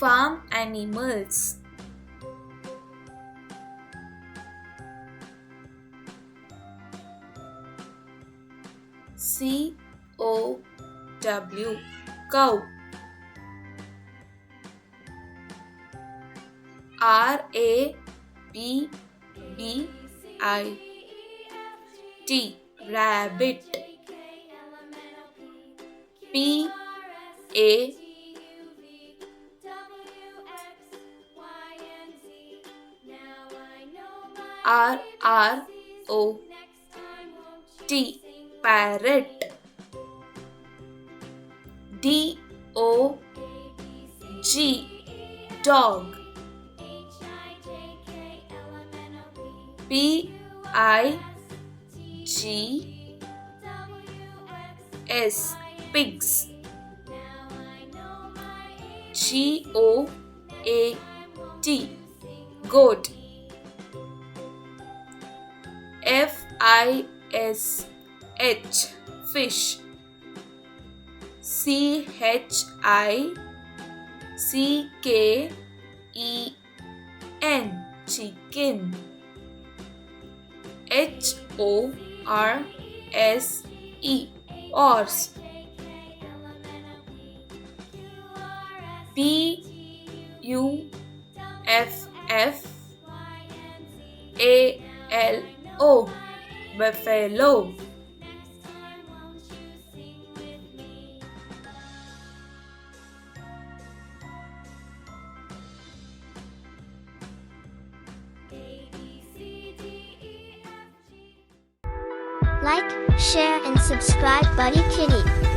farm animals. C-O-W, cow. R-A-B-B-I-T, rabbit. P-A-R-R-O-T, parrot. D-O-G, dog. P-I-G-S, pigs. G-O-A-T, goat. F-I-S-H, fish. C-H-I-C-K-E-N, chicken. H-O-R-S-E, horse. B-U-F-F-A-L-O, buffalo. Like, share and subscribe Buddy Kitty.